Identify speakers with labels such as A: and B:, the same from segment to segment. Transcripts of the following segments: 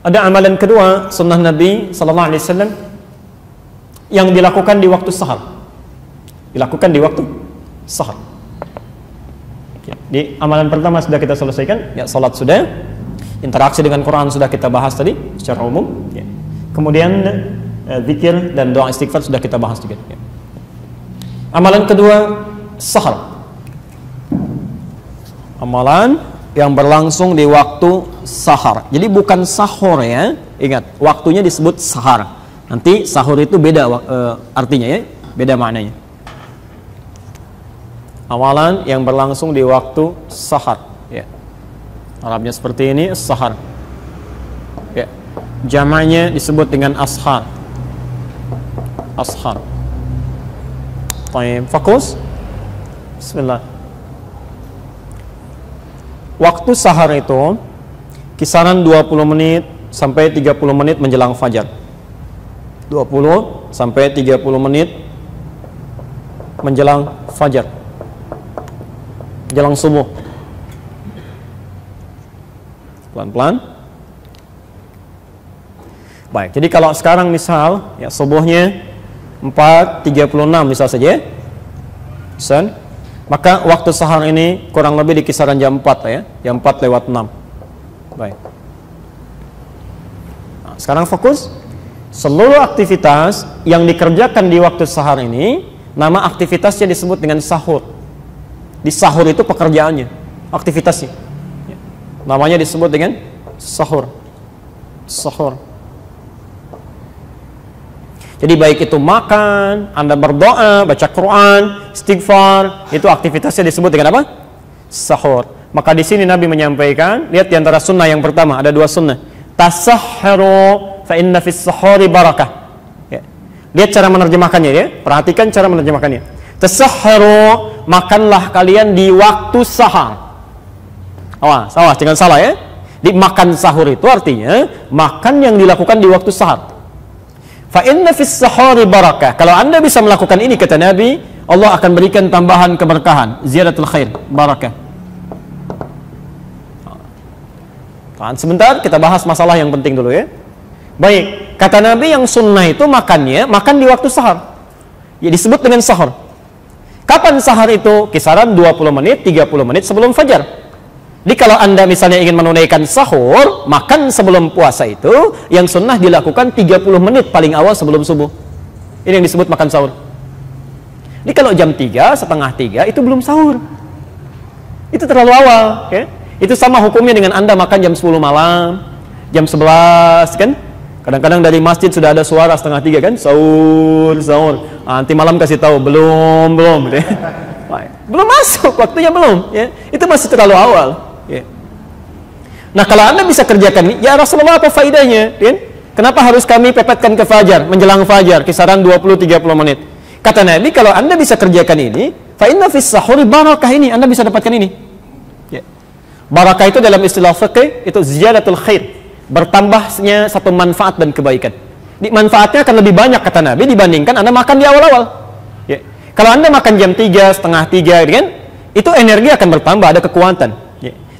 A: Ada amalan kedua sunnah Nabi sallallahu alaihi wasallam yang dilakukan di waktu sahar. Dilakukan di waktu sahar. Di amalan pertama sudah kita selesaikan, ya salat sudah. Interaksi dengan Quran sudah kita bahas tadi secara umum, ya. Kemudian zikir dan doa istighfar sudah kita bahas juga, ya. Amalan kedua sahar. Amalan yang berlangsung di waktu sahar. Jadi bukan sahur ya. Ingat, waktunya disebut sahar. Nanti sahur itu beda artinya ya, beda maknanya. Amalan yang berlangsung di waktu sahar, ya. Arabnya seperti ini, sahar. Ya. Jamaknya disebut dengan ashar. Ashar. Baik, fokus. Bismillah. Waktu sahar itu kisaran 20 menit sampai 30 menit menjelang fajar. 20 sampai 30 menit menjelang fajar. Menjelang subuh. Pelan-pelan. Baik, jadi kalau sekarang misal ya subuhnya 4.36 misal saja. Misal, maka waktu sahar ini kurang lebih di kisaran jam 4 ya, jam 4:06. Baik. Nah, sekarang fokus. Seluruh aktivitas yang dikerjakan di waktu sahar ini, nama aktivitasnya disebut dengan sahur. Di sahur itu pekerjaannya, aktivitasnya. Namanya disebut dengan sahur. Sahur. Jadi baik itu makan, Anda berdoa, baca Quran, istighfar, itu aktivitasnya disebut dengan apa? Sahur. Maka di sini Nabi menyampaikan, lihat di antara sunnah yang pertama, ada dua sunnah. Tasahharu fa inna fis sahuri barakah. Ya. Lihat cara menerjemahkannya ya, perhatikan cara menerjemahkannya. Tasahharu, makanlah kalian di waktu sahar. Awas, jangan salah ya. Di makan sahur itu artinya makan yang dilakukan di waktu sahar. Fa inna fis sahari barakah. Kalau Anda bisa melakukan ini kata Nabi, Allah akan berikan tambahan keberkahan, ziyadatul khair, barakah. Tahan sebentar, kita bahas masalah yang penting dulu ya. Baik, kata Nabi yang sunnah itu makan di waktu sahar. Ya disebut dengan sahur. Kapan sahar itu? Kisaran 20 menit, 30 menit sebelum fajar. Jadi kalau Anda misalnya ingin menunaikan sahur, makan sebelum puasa itu, yang sunnah dilakukan 30 menit paling awal sebelum subuh. Ini yang disebut makan sahur. Jadi kalau jam 3, setengah 3, itu belum sahur. Itu terlalu awal. Ya? Itu sama hukumnya dengan Anda makan jam 10 malam, jam 11, kan? Kadang-kadang dari masjid sudah ada suara setengah 3, kan? Sahur, sahur. Nanti malam kasih tahu, belum. Gitu ya. Belum masuk, waktunya belum. Ya? Itu masih terlalu awal. Ya. Nah kalau Anda bisa kerjakan, ya Rasulullah apa faedahnya? Ya? Kenapa harus kami pepetkan ke fajar, menjelang fajar, kisaran 20-30 menit? Kata Nabi, kalau Anda bisa kerjakan ini, fa inna fis sahuri barakah, ini Anda bisa dapatkan ini. Ya. Barakah itu dalam istilah fikih itu ziyadatul khair, bertambahnya satu manfaat dan kebaikan. Manfaatnya akan lebih banyak kata Nabi dibandingkan Anda makan di awal-awal. Ya. Kalau Anda makan jam 3, setengah 3, kan? Itu energi akan bertambah, ada kekuatan.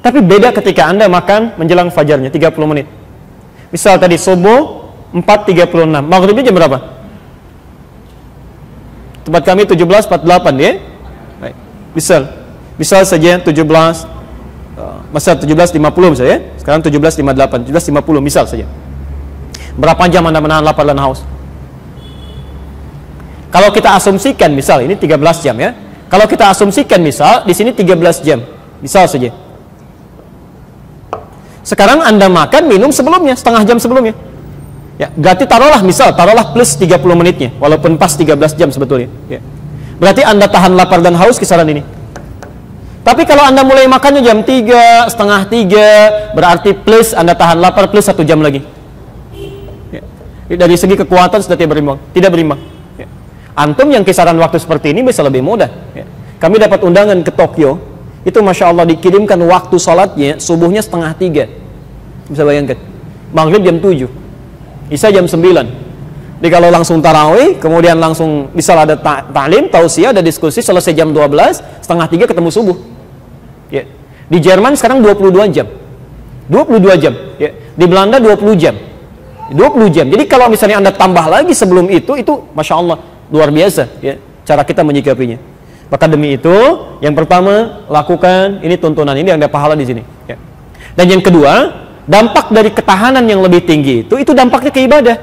A: Tapi beda ketika Anda makan menjelang fajarnya 30 menit. Misal tadi subuh 4.36, maghribnya jam berapa? Tempat kami 17.48 ya. Baik. Misal saja 17 masa 17.50 misalnya. Sekarang 17.58, 17.50 misal saja. Berapa jam Anda menahan lapar dan haus? Kalau kita asumsikan misal ini 13 jam ya. Kalau kita asumsikan misal di sini 13 jam. Misal saja. Sekarang Anda makan, minum sebelumnya, setengah jam sebelumnya. Ya, berarti taruhlah plus 30 menitnya, walaupun pas 13 jam sebetulnya. Ya. Berarti Anda tahan lapar dan haus kisaran ini. Tapi kalau Anda mulai makannya jam 3, setengah 3, berarti plus Anda tahan lapar plus 1 jam lagi. Ya. Dari segi kekuatan sudah tidak berimbang. Ya. Antum yang kisaran waktu seperti ini bisa lebih mudah. Ya. Kami dapat undangan ke Tokyo. Itu Masya Allah dikirimkan waktu sholatnya subuhnya setengah 3. Bisa bayangkan. Maghrib jam 7, Isya jam 9. Jadi kalau langsung tarawih, kemudian langsung misal ada ta'lim, tausiah, ada diskusi, selesai jam 12, setengah 3 ketemu subuh. Ya. Di Jerman sekarang 22 jam. 22 jam. Ya. Di Belanda 20 jam. 20 jam. Jadi kalau misalnya Anda tambah lagi sebelum itu Masya Allah, luar biasa ya, cara kita menyikapinya. Maka demi itu, yang pertama, lakukan, ini tuntunan, ini ada pahala di sini ya. Dan yang kedua, dampak dari ketahanan yang lebih tinggi itu dampaknya ke ibadah.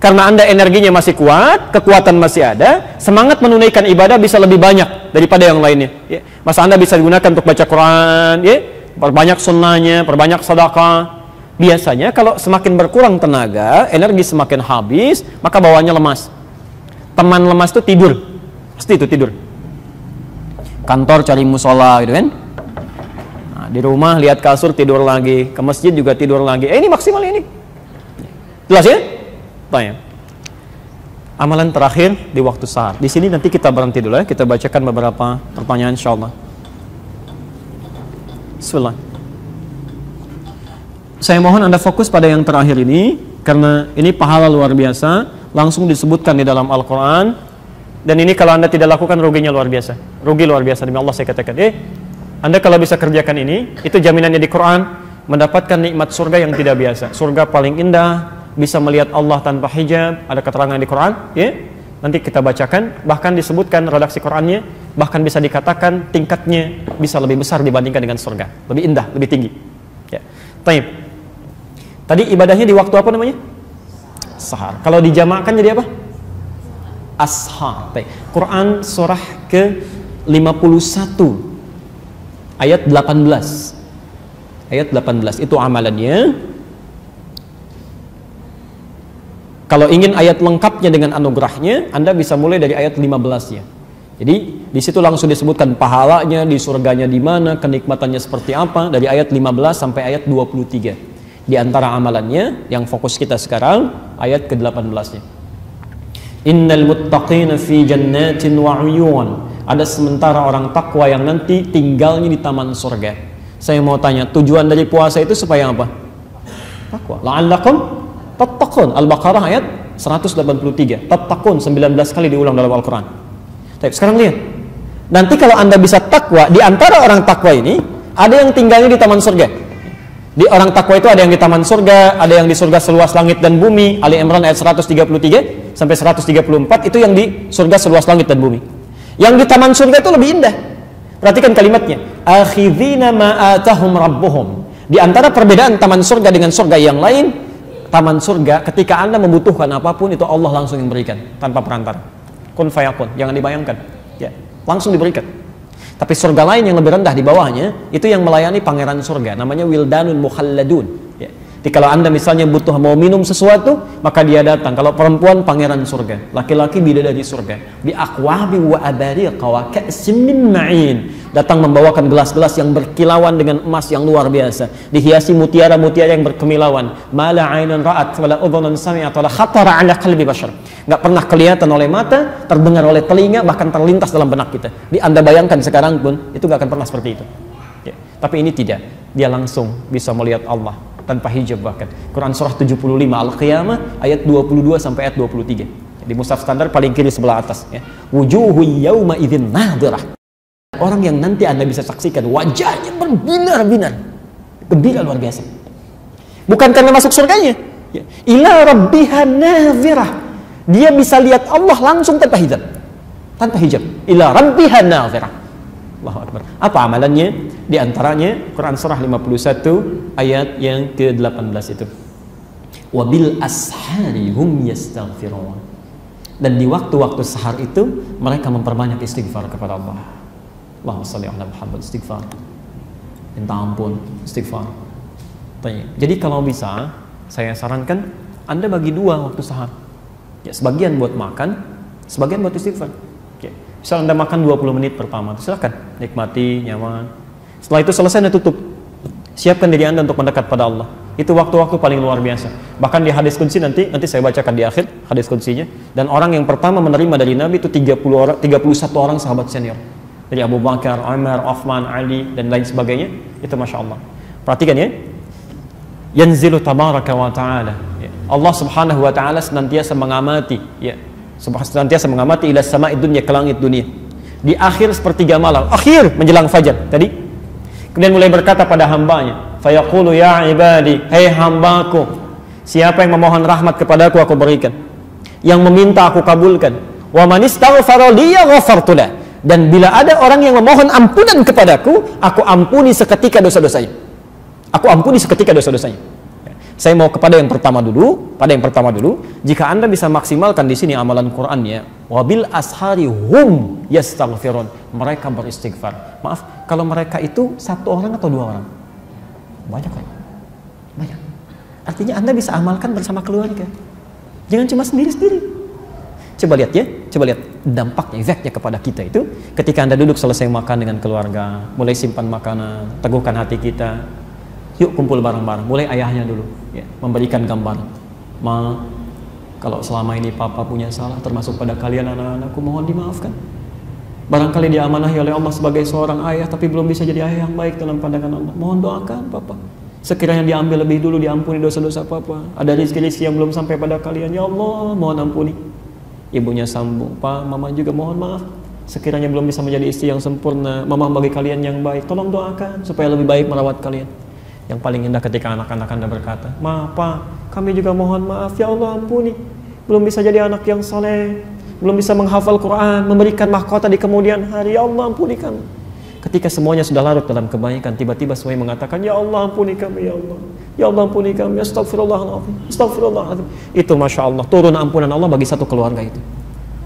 A: Karena Anda energinya masih kuat, kekuatan masih ada, semangat menunaikan ibadah bisa lebih banyak daripada yang lainnya ya. Masa Anda bisa digunakan untuk baca Quran ya, perbanyak sunnahnya, perbanyak sedekah. Biasanya kalau semakin berkurang tenaga, energi semakin habis, maka bawaannya lemas. Teman lemas itu tidur, pasti itu tidur. Kantor cari musola gitu kan. Nah, di rumah lihat kasur tidur lagi, ke masjid juga tidur lagi. Ini maksimal ini. Jelas ya? Tanya. Amalan terakhir di waktu sahar. Di sini nanti kita berhenti dulu ya, kita bacakan beberapa pertanyaan insyaallah. Bismillah. Saya mohon Anda fokus pada yang terakhir ini, karena ini pahala luar biasa, langsung disebutkan di dalam Al-Quran, dan ini kalau Anda tidak lakukan, ruginya luar biasa. Rugi luar biasa, demi Allah saya katakan. Anda kalau bisa kerjakan ini, itu jaminannya di Quran, mendapatkan nikmat surga yang tidak biasa. Surga paling indah, bisa melihat Allah tanpa hijab, ada keterangan di Quran, ya. Nanti kita bacakan, bahkan disebutkan redaksi Qurannya, bahkan bisa dikatakan tingkatnya bisa lebih besar dibandingkan dengan surga. Lebih indah, lebih tinggi. Ya. Taib. Tadi ibadahnya di waktu apa namanya? Sahar. Kalau dijamakkan jadi apa? Ashar. Quran surah ke-51 ayat 18. Ayat 18 itu amalannya. Kalau ingin ayat lengkapnya dengan anugerahnya, Anda bisa mulai dari ayat 15-nya. Jadi di situ langsung disebutkan pahalanya, di surganya di mana, kenikmatannya seperti apa, dari ayat 15 sampai ayat 23. Di antara amalannya yang fokus kita sekarang ayat ke-18-nya. Innal muttaqina fi jannatin wa 'uyun. Ada sementara orang takwa yang nanti tinggalnya di taman surga. Saya mau tanya, tujuan dari puasa itu supaya apa? Takwa. La'allakum tattaqun. Al-Baqarah ayat 183. Tattaqun 19 kali diulang dalam Al-Qur'an. Tapi sekarang lihat. Nanti kalau Anda bisa takwa, di antara orang takwa ini ada yang tinggalnya di taman surga. Di orang takwa itu ada yang di taman surga, ada yang di surga seluas langit dan bumi. Ali Imran ayat 133 sampai 134 itu yang di surga seluas langit dan bumi. Yang di taman surga itu lebih indah. Perhatikan kalimatnya. Akhidhina ma atahum rabbuhum. Di antara perbedaan taman surga dengan surga yang lain, taman surga ketika Anda membutuhkan apapun itu Allah langsung yang berikan tanpa perantara. Kun fayakun, jangan dibayangkan. Ya, langsung diberikan. Tapi surga lain yang lebih rendah di bawahnya itu yang melayani pangeran surga, namanya wildanun mukhalladun ya. Jadi kalau Anda misalnya butuh mau minum sesuatu, maka dia datang. Kalau perempuan pangeran surga, laki-laki bidadari surga, bi aqwabi wa abariq wa ka'sin min ma'in, datang membawakan gelas-gelas yang berkilauan dengan emas yang luar biasa, dihiasi mutiara-mutiara yang berkemilauan, mala 'ainun ra'at wala udhunun sami'at wala khatara 'ala qalbi bashar. Nggak pernah kelihatan oleh mata, terdengar oleh telinga, bahkan terlintas dalam benak kita. Di Anda bayangkan sekarang pun, itu nggak akan pernah seperti itu. Ya. Tapi ini tidak. Dia langsung bisa melihat Allah tanpa hijab bahkan. Quran surah 75 Al-Qiyamah ayat 22 sampai ayat 23. Di mushaf standar paling kiri sebelah atas. Ya. Wujuhu yawma idzin nadhirah. Orang yang nanti Anda bisa saksikan wajahnya berbinar-binar, gembira luar biasa. Bukan karena masuk surganya. Ya. Ila rabbiha nadhirah. Dia bisa lihat Allah langsung tanpa hijab. Tanpa hijab. Ila rabbiha nadhirah. Allahu Akbar. Apa amalannya? Di antaranya Quran surah 51 ayat yang ke-18 itu. Wabil ashari hum yastaghfirun. Dan di waktu-waktu sahar itu mereka memperbanyak istighfar kepada Allah. Allahumma shalli ala Muhammad, istighfar. Minta ampun, istighfar. Jadi kalau bisa saya sarankan Anda bagi dua waktu sahar. Ya, sebagian buat makan, sebagian buat istighfar. Ya. Misal Anda makan 20 menit pertama, silakan nikmati, nyaman. Setelah itu selesai Anda tutup. Siapkan diri Anda untuk mendekat pada Allah. Itu waktu-waktu paling luar biasa. Bahkan di hadis qudsi nanti saya bacakan di akhir hadis qudsinya. Dan orang yang pertama menerima dari Nabi itu 31 orang sahabat senior. Dari Abu Bakar, Umar, Uthman, Ali dan lain sebagainya. Itu Masya Allah. Perhatikan ya. Yanzilu tabaraka wa ta'ala. Allah subhanahu wa ta'ala senantiasa mengamati ya, senantiasa mengamati ila sama'id dunya, ke langit dunia di akhir sepertiga malam, akhir menjelang fajar tadi. Kemudian mulai berkata pada hambanya, fayaqulu ya ibadi, hei hambaku, siapa yang memohon rahmat kepadaku aku berikan, yang meminta aku kabulkan, wa man istaghfara li ghafartu lah, dan bila ada orang yang memohon ampunan kepadaku, aku ampuni seketika dosa-dosanya. Aku ampuni seketika dosa-dosanya. Saya mau kepada yang pertama dulu, jika Anda bisa maksimalkan di sini amalan Qur'annya, wabil ashari hum yastaghfirun, mereka beristighfar. Maaf, kalau mereka itu satu orang atau dua orang? Banyak kan? Banyak. Artinya Anda bisa amalkan bersama keluarga. Jangan cuma sendiri-sendiri. Coba lihat ya, coba lihat dampaknya, efeknya kepada kita itu ketika Anda duduk selesai makan dengan keluarga, mulai simpan makanan, teguhkan hati kita. Yuk kumpul bareng-bareng, mulai ayahnya dulu ya, memberikan gambaran. Ma, kalau selama ini papa punya salah termasuk pada kalian anak-anakku, mohon dimaafkan. Barangkali diamanahi oleh Allah sebagai seorang ayah tapi belum bisa jadi ayah yang baik dalam pandangan Allah. Mohon doakan papa. Sekiranya diambil lebih dulu, diampuni dosa-dosa papa. Ada rezeki-rezeki yang belum sampai pada kalian, ya Allah mohon ampuni. Ibunya sambung, Pak, mama juga mohon maaf. Sekiranya belum bisa menjadi istri yang sempurna, mama bagi kalian yang baik, tolong doakan supaya lebih baik merawat kalian. Yang paling indah ketika anak-anak Anda berkata, "Ma, Pak, kami juga mohon maaf, ya Allah ampuni. Belum bisa jadi anak yang soleh, belum bisa menghafal Quran, memberikan mahkota di kemudian hari, ya Allah ampuni kami." Ketika semuanya sudah larut dalam kebaikan, tiba-tiba semuanya mengatakan, "Ya Allah ampuni kami, ya Allah. Ya Allah ampuni kami, astagfirullahaladzim, astagfirullahaladzim." Itu Masya Allah, turun ampunan Allah bagi satu keluarga itu.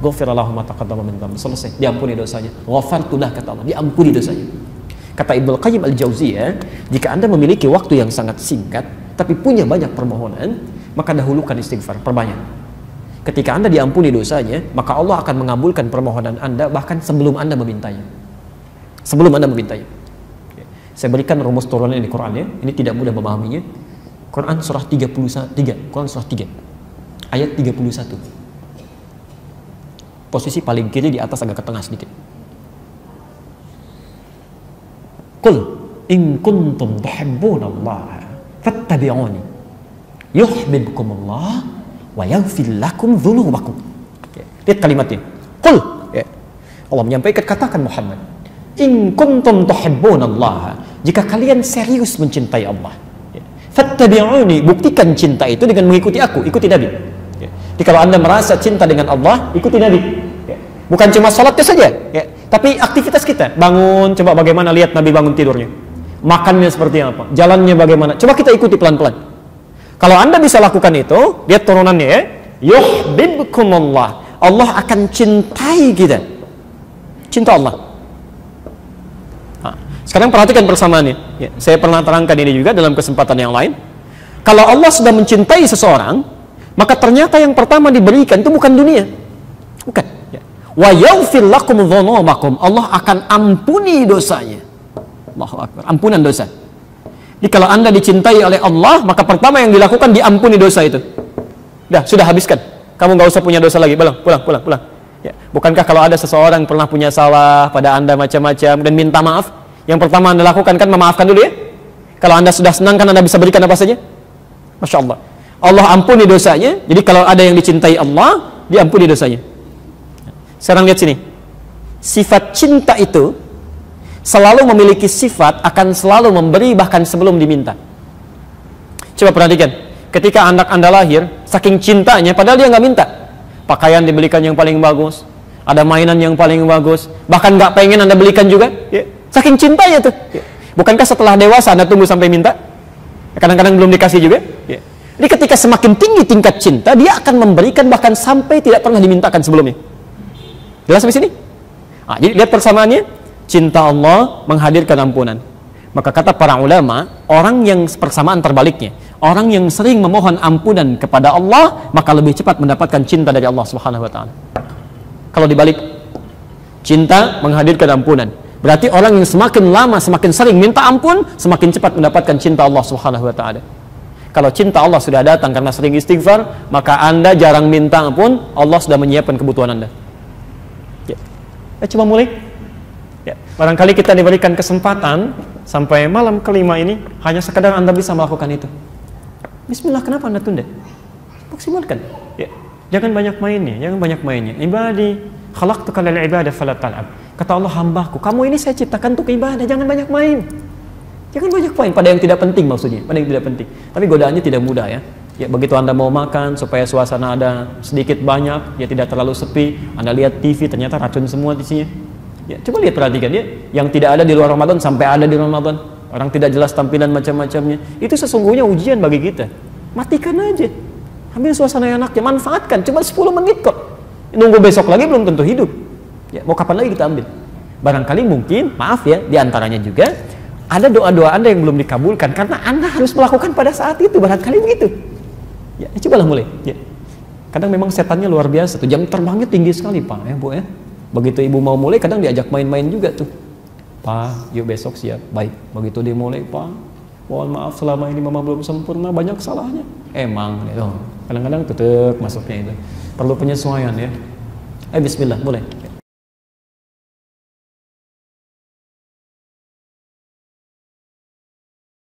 A: Ghafirallahu ma taqaddama min dhanbi, selesai, diampuni dosanya. Ghafartulah, kata Allah, diampuni dosanya. Kata Ibnu Qayyim Al-Jauziyah, jika Anda memiliki waktu yang sangat singkat tapi punya banyak permohonan, maka dahulukan istighfar, perbanyak. Ketika Anda diampuni dosanya, maka Allah akan mengabulkan permohonan Anda bahkan sebelum Anda memintanya. Sebelum Anda memintanya. Saya berikan rumus turunan di Quran ya. Ini tidak mudah memahaminya. Quran surah 33, Quran surah 3 ayat 31. Posisi paling kiri di atas agak ke tengah sedikit. Qul in kuntum tuhibbunallaha fattabi'uni yuhibbukumullah wa yaghfir lakum dzunubakum. Lihat kalimatnya. Qul, ya. Allah menyampaikan, katakan Muhammad, in kuntum tuhibbunallaha, jika kalian serius mencintai Allah, ya. Fattabi'uni, buktikan cinta itu dengan mengikuti aku, ikuti Nabi. Ya. Jadi kalau Anda merasa cinta dengan Allah, ikuti Nabi. Ya. Bukan cuma salatnya saja, ya. Tapi aktivitas kita, bangun, coba bagaimana lihat Nabi bangun tidurnya, makannya seperti apa, jalannya bagaimana, coba kita ikuti pelan-pelan. Kalau Anda bisa lakukan itu, lihat turunannya ya, yuhibbukumullah, Allah akan cintai kita, cinta Allah. Nah, sekarang perhatikan persamaannya ya, saya pernah terangkan ini juga dalam kesempatan yang lain. Kalau Allah sudah mencintai seseorang, maka ternyata yang pertama diberikan itu bukan dunia, bukan. Wa yaghfir lakum dzunubakum, Allah akan ampuni dosanya. Allahu Akbar, ampunan dosa. Jadi kalau Anda dicintai oleh Allah, maka pertama yang dilakukan diampuni dosa itu. Sudah habiskan. Kamu nggak usah punya dosa lagi. Pulang. Ya. Bukankah kalau ada seseorang pernah punya salah pada Anda macam-macam dan minta maaf, yang pertama Anda lakukan kan memaafkan dulu ya. Kalau Anda sudah senang kan Anda bisa berikan apa saja. Masya Allah. Allah ampuni dosanya. Jadi kalau ada yang dicintai Allah, diampuni dosanya. Sekarang lihat sini. Sifat cinta itu selalu memiliki sifat akan selalu memberi bahkan sebelum diminta. Coba perhatikan. Ketika anak Anda lahir, saking cintanya padahal dia nggak minta. Pakaian dibelikan yang paling bagus, ada mainan yang paling bagus, bahkan nggak pengen Anda belikan juga. Ya. Saking cintanya tuh. Ya. Bukankah setelah dewasa Anda tunggu sampai minta? Kadang-kadang belum dikasih juga. Ya. Jadi ketika semakin tinggi tingkat cinta, dia akan memberikan bahkan sampai tidak pernah dimintakan sebelumnya. Jelas sampai sini? Nah, jadi lihat persamaannya. Cinta Allah menghadirkan ampunan. Maka kata para ulama, orang yang persamaan terbaliknya, orang yang sering memohon ampunan kepada Allah, maka lebih cepat mendapatkan cinta dari Allah Subhanahu wa taala. Kalau dibalik, cinta menghadirkan ampunan. Berarti orang yang semakin lama, semakin sering minta ampun, semakin cepat mendapatkan cinta Allah Subhanahu wa taala. Kalau cinta Allah sudah datang karena sering istighfar, maka Anda jarang minta ampun, Allah sudah menyiapkan kebutuhan Anda. Coba mulai. Ya, barangkali kita diberikan kesempatan sampai malam kelima ini hanya sekadar Anda bisa melakukan itu. Bismillah, kenapa Anda tunda? Maksimalkan. Ya, jangan banyak mainnya. Ibadi, khalaqtuka lil ibadah fala tal'ab. Kata Allah, hambaku, kamu ini saya ciptakan untuk ibadah, jangan banyak main. Ya kan banyak poin pada yang tidak penting maksudnya, pada yang tidak penting. Tapi godaannya tidak mudah ya. Ya begitu Anda mau makan supaya suasana ada sedikit banyak, ya tidak terlalu sepi. Anda lihat TV ternyata racun semua di sini. Ya coba lihat perhatikan ya, yang tidak ada di luar Ramadan sampai ada di Ramadan. Orang tidak jelas tampilan macam-macamnya. Itu sesungguhnya ujian bagi kita. Matikan aja. Ambil suasana yang enaknya, manfaatkan. Cuma 10 menit kok. Nunggu besok lagi belum tentu hidup. Ya, mau kapan lagi kita ambil? Barangkali mungkin, maaf ya, diantaranya juga ada doa-doa Anda yang belum dikabulkan karena Anda harus melakukan pada saat itu, barangkali begitu. Ya, cobalah mulai. Ya. Kadang memang setannya luar biasa tuh, jam terbangnya tinggi sekali Pak, ya Bu ya. Begitu ibu mau mulai, kadang diajak main-main juga tuh. Pak, yuk besok siap. Baik, begitu dia mulai, Pak, mohon maaf selama ini mama belum sempurna, banyak salahnya. Emang, kadang-kadang tetep masuknya itu. Perlu penyesuaian ya. Bismillah, mulai.